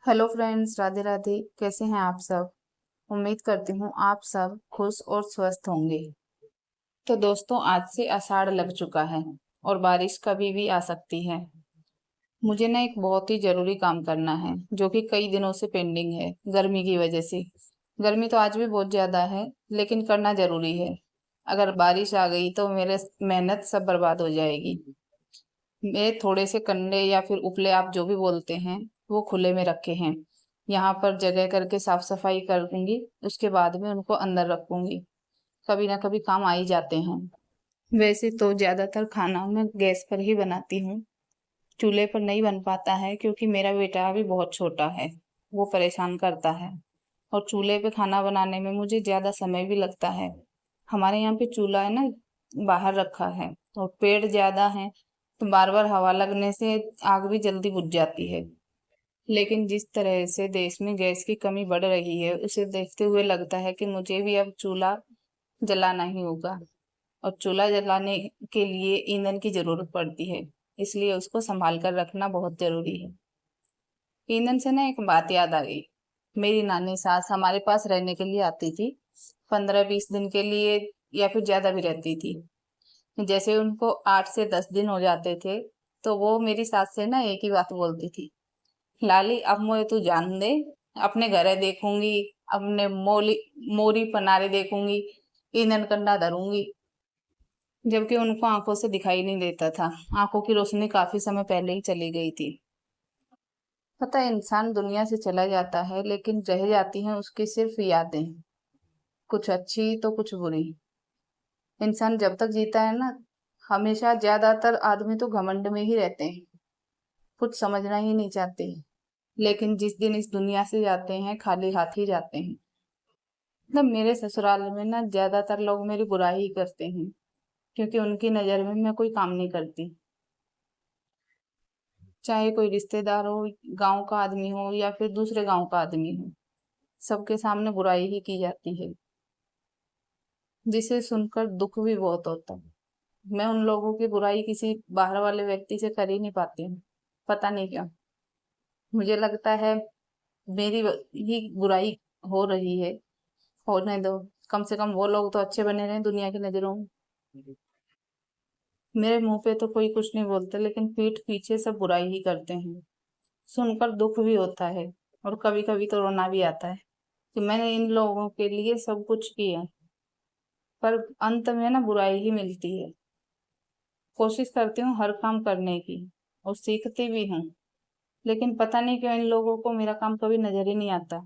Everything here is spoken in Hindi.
Hello friends, Radhe Radhe. कैसे हैं आप सब? उम्मीद करती हूँ आप सब खुश और स्वस्थ होंगे। तो दोस्तों, आज से आषाढ़ लग चुका है और बारिश कभी भी आ सकती है। मुझे ना एक बहुत ही जरूरी काम करना है जो कि कई दिनों से पेंडिंग है गर्मी की वजह से। गर्मी तो आज भी बहुत ज्यादा है, लेकिन करना जरूरी है। अगर बारिश आ गई तो मेरे मेहनत सब बर्बाद हो जाएगी। मैं थोड़े से कंडे या फिर उपले, आप जो भी बोलते हैं, वो खुले में रखे हैं। यहाँ पर जगह करके साफ सफाई करूंगी, उसके बाद में उनको अंदर रखूंगी। कभी ना कभी काम आ ही जाते हैं। वैसे तो ज्यादातर खाना मैं गैस पर ही बनाती हूँ। चूल्हे पर नहीं बन पाता है क्योंकि मेरा बेटा अभी बहुत छोटा है। वो परेशान करता है और चूल्हे पे खाना बनाने में मुझे ज्यादा समय भी लगता है। हमारे यहाँ पे चूल्हा है ना, बाहर रखा है, और पेड़ ज्यादा हैं, तो बार बार हवा लगने से आग भी जल्दी बुझ जाती है। लेकिन जिस तरह से देश में गैस की कमी बढ़ रही है, उसे देखते हुए लगता है कि मुझे भी अब चूल्हा जलाना ही होगा। और चूल्हा जलाने के लिए ईंधन की जरूरत पड़ती है, इसलिए उसको संभाल कर रखना बहुत जरूरी है। ईंधन से ना एक बात याद आ गई। मेरी नानी सास हमारे पास रहने के लिए आती थी, 15-20 दिन के लिए, या फिर ज्यादा भी रहती थी। जैसे उनको 8 से 10 दिन हो जाते थे, तो वो मेरी सास से ना एक ही बात बोलती थी, लाली अब मुझे तू जान दे, अपने घरे देखूंगी, अपने मोली मोरी पनारे देखूंगी, ईंधन कंडा धरूंगी। जबकि उनको आंखों से दिखाई नहीं देता था। आंखों की रोशनी काफी समय पहले ही चली गई थी। पता है, इंसान दुनिया से चला जाता है, लेकिन रह जाती हैं उसकी सिर्फ यादें। कुछ अच्छी तो कुछ बुरी। इंसान जब तक जीता है ना, हमेशा ज्यादातर आदमी तो घमंड में ही रहते हैं, कुछ समझना ही नहीं चाहते। लेकिन जिस दिन इस दुनिया से जाते हैं, खाली हाथ ही जाते हैं। मतलब मेरे ससुराल में ना ज्यादातर लोग मेरी बुराई ही करते हैं, क्योंकि उनकी नजर में मैं कोई काम नहीं करती। चाहे कोई रिश्तेदार हो, गांव का आदमी हो, या फिर दूसरे गांव का आदमी हो, सबके सामने बुराई ही की जाती है, जिसे सुनकर दुख भी बहुत होता है। मैं उन लोगों की बुराई किसी बाहर वाले व्यक्ति से कर ही नहीं पाती हूँ। पता नहीं क्यों। मुझे लगता है मेरी ही बुराई हो रही है। होने दो, कम से कम वो लोग तो अच्छे बने रहे दुनिया की नजरों में। मेरे मुंह पे तो कोई कुछ नहीं बोलते, लेकिन पीठ पीछे सब बुराई ही करते हैं। सुनकर दुख भी होता है, और कभी कभी तो रोना भी आता है कि मैंने इन लोगों के लिए सब कुछ किया, पर अंत में ना बुराई ही मिलती है। कोशिश करती हूँ हर काम करने की, और सीखती भी हूँ, लेकिन पता नहीं क्यों इन लोगों को मेरा काम कभी नजर ही नहीं आता।